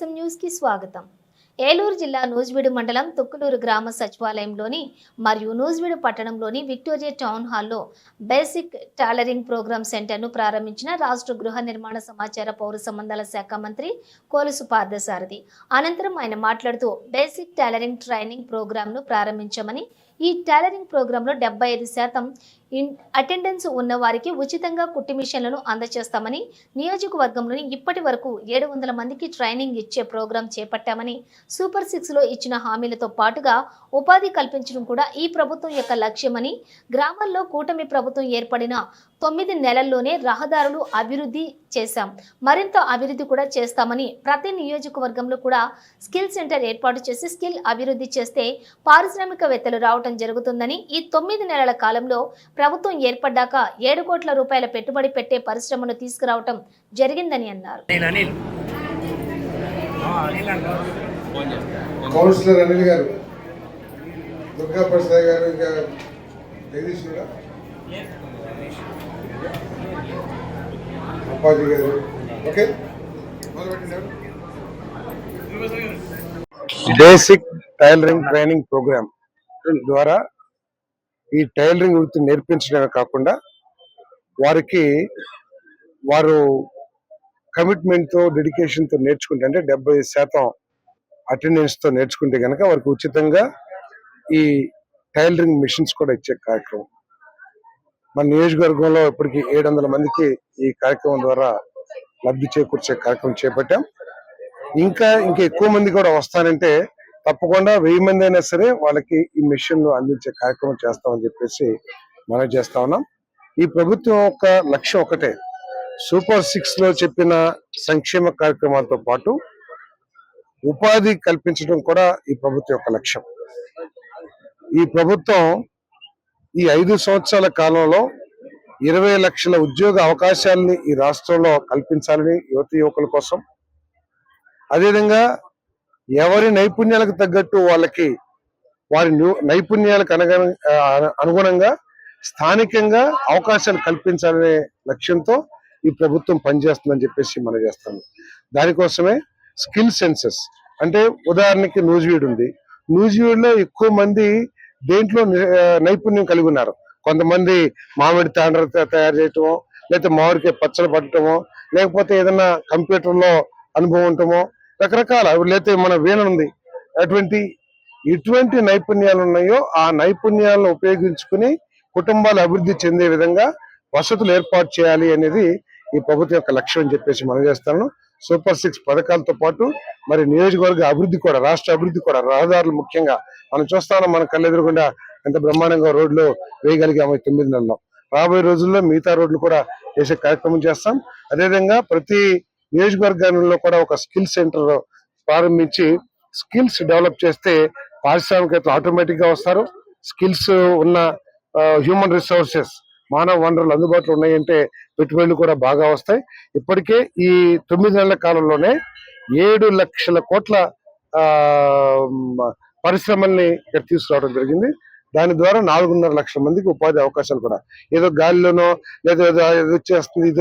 SM news కి స్వాగతం. ఏలూరు జిల్లా నూజివీడు మండలం తుక్కులూరు గ్రామ సచివాలయంలోని మరియు నూజివీడు పట్టణంలోని విక్టోరియా టౌన్ హాల్లో బేసిక్ టైలరింగ్ ప్రోగ్రామ్ సెంటర్ను ప్రారంభించిన రాష్ట్ర గృహ నిర్మాణ సమాచార పౌర సంబంధాల శాఖ మంత్రి కోలుసు పార్థసారథి. అనంతరం ఆయన మాట్లాడుతూ బేసిక్ టైలరింగ్ ట్రైనింగ్ ప్రోగ్రామ్ను ప్రారంభించామని, ఈ టైలరింగ్ ప్రోగ్రాంలో 75% అటెండెన్స్ ఉన్న వారికి ఉచితంగా కుట్టి మిషన్లను అందజేస్తామని, నియోజకవర్గంలోని ఇప్పటి వరకు 700 మందికి ట్రైనింగ్ ఇచ్చే ప్రోగ్రాం చేపట్టామని, సూపర్ 6లో ఇచ్చిన హామీలతో పాటుగా ఉపాధి కల్పించడం కూడా ఈ ప్రభుత్వం యొక్క లక్ష్యమని, గ్రామాల్లో కూటమి ప్రభుత్వం ఏర్పడిన 9 నెలల్లోనే రహదారులు అభివృద్ధి చేశాం, మరింత అభివృద్ధి కూడా చేస్తామని, ప్రతి నియోజకవర్గంలో కూడా స్కిల్ సెంటర్ ఏర్పాటు చేసి స్కిల్ అభివృద్ధి చేస్తే పారిశ్రామికవేత్తలు రావడం జరుగుతుందని, ఈ 9 నెలల కాలంలో ప్రభుత్వం ఏర్పడ్డాక 7 కోట్ల రూపాయల పెట్టుబడి పెట్టే పరిశ్రమను తీసుకురావడం జరిగిందని అన్నారు. కౌన్సిలర్ అనిల్ గారు, దుర్గా ప్రసాద్ గారు, ఇంకా జగదీష్ అప్పాజీ గారు. Okay, basic tailoring training programme ద్వారా ఈ టైలరింగ్ వృత్తి నేర్పించడమే కాకుండా వారు కమిట్మెంట్ తో, డెడికేషన్ తో నేర్చుకుంటే, అంటే 70% అటెండెన్స్ తో నేర్చుకుంటే కనుక వారికి ఉచితంగా ఈ టైలరింగ్ మిషన్స్ కూడా ఇచ్చే కార్యక్రమం మన నియోజకవర్గంలో ఇప్పటికి 700 మందికి ఈ కార్యక్రమం ద్వారా లబ్ధి చేకూర్చే కార్యక్రమం చేపట్టాం. ఇంకా ఎక్కువ మంది కూడా వస్తారంటే తప్పకుండా 1000 మంది అయినా సరే వాళ్ళకి ఈ మిషన్ అందించే కార్యక్రమం చేస్తామని చెప్పేసి మనం చేస్తా ఉన్నాం. ఈ ప్రభుత్వం యొక్క లక్ష్యం ఒకటే, సూపర్ 6లో చెప్పిన సంక్షేమ కార్యక్రమాలతో పాటు ఉపాధి కల్పించడం కూడా ఈ ప్రభుత్వం యొక్క లక్ష్యం. ఈ ప్రభుత్వం ఈ 5 సంవత్సరాల కాలంలో 20 లక్షల ఉద్యోగ అవకాశాలని ఈ రాష్ట్రంలో కల్పించాలని యువకుల కోసం, అదేవిధంగా ఎవరి నైపుణ్యాలకు తగ్గట్టు వారి నైపుణ్యాలకు అనుగుణంగా స్థానికంగా అవకాశాలు కల్పించాలనే లక్ష్యంతో ఈ ప్రభుత్వం పనిచేస్తుందని చెప్పేసి మనం చేస్తాము. దానికోసమే స్కిల్ సెన్సెస్, అంటే ఉదాహరణకి నూజివీడు ఉంది. నూజివీడులో ఎక్కువ మంది దేంట్లో నైపుణ్యం కలిగి ఉన్నారు. కొంతమంది మామిడి తాండ్ర తయారు చేయటమో, లేకపోతే మామిడికాయ పచ్చడి పట్టడమో, లేకపోతే ఏదైనా కంప్యూటర్లో అనుభవం ఉండటమో, రకరకాల, లేకపోతే మన వీణ ఉంది. ఎటువంటి నైపుణ్యాలు ఉన్నాయో ఆ నైపుణ్యాలను ఉపయోగించుకుని కుటుంబాలు అభివృద్ధి చెందే విధంగా వసతులు ఏర్పాటు చేయాలి అనేది ఈ ప్రభుత్వం యొక్క లక్ష్యం అని చెప్పేసి మనం చేస్తాను. సూపర్ 6 పథకాలతో పాటు మరి నియోజకవర్గ అభివృద్ధి కూడా, రాష్ట్ర అభివృద్ధి కూడా, రహదారులు ముఖ్యంగా మనం చూస్తాం. మన కళ్ళెదురుగుండా ఎంత బ్రహ్మాండంగా రోడ్లు వేయగలిగాము 9 నెలల్లో. రాబోయే రోజుల్లో మిగతా రోడ్లు కూడా వేసే కార్యక్రమం చేస్తాం. అదేవిధంగా ప్రతి నియోజకవర్గాల్లో కూడా ఒక స్కిల్ సెంటర్ ప్రారంభించి స్కిల్స్ డెవలప్ చేస్తే పారిశ్రామికవేత్తలు ఆటోమేటిక్ గా వస్తారు. స్కిల్స్ ఉన్న హ్యూమన్ రిసోర్సెస్, మానవ వనరులు అందుబాటులో ఉన్నాయంటే పెట్టుబడులు కూడా బాగా వస్తాయి. ఇప్పటికే ఈ 9 నెలల కాలంలోనే 7 లక్షల కోట్ల పరిశ్రమల్ని ఇక్కడ తీసుకురావడం జరిగింది. దాని ద్వారా 4.5 లక్షల మందికి ఉపాధి అవకాశాలు కూడా, ఏదో గాలిలోనో లేదా ఇది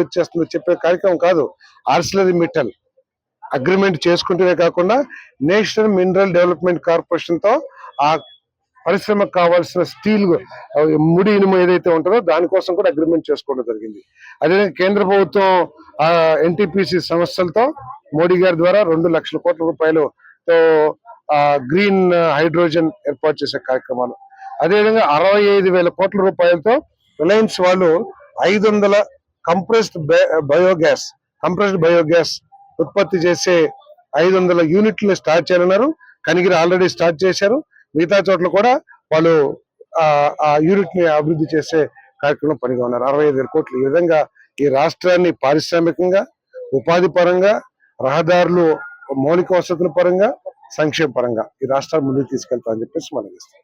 వచ్చేస్తుంది చెప్పే కార్యక్రమం కాదు. ArcelorMittal అగ్రిమెంట్ చేసుకుంటేనే కాకుండా నేషనల్ మినరల్ డెవలప్మెంట్ కార్పొరేషన్ తో ఆ పరిశ్రమకు కావాల్సిన స్టీల్, ముడి ఇనుము ఏదైతే ఉంటుందో దానికోసం కూడా అగ్రిమెంట్ చేసుకోవడం జరిగింది. అదేవిధంగా కేంద్ర ప్రభుత్వం NTPC సంస్థలతో మోడీ గారి ద్వారా 2 లక్షల కోట్ల రూపాయలతో గ్రీన్ హైడ్రోజన్ ఏర్పాటు చేసే కార్యక్రమాలు, అదేవిధంగా 65,000 కోట్ల రూపాయలతో రిలయన్స్ వాళ్ళు 500 కంప్రెస్డ్ బయోగ్యాస్ ఉత్పత్తి చేసే 500 యూనిట్లు స్టార్ట్ చేయాలన్నారు. కనిగిరి ఆల్రెడీ స్టార్ట్ చేశారు. మిగతా చోట్ల కూడా వాళ్ళు ఆ యూనిట్ ని అభివృద్ధి చేసే కార్యక్రమం పనిగా ఉన్నారు. 65,000 కోట్లు. ఈ విధంగా ఈ రాష్ట్రాన్ని పారిశ్రామికంగా, ఉపాధి పరంగా, రహదారులు, మౌలిక వసతుల పరంగా, సంక్షేమ పరంగా ఈ రాష్ట్రాన్ని ముందుకు తీసుకెళ్తామని చెప్పేసి మనం చేస్తాం.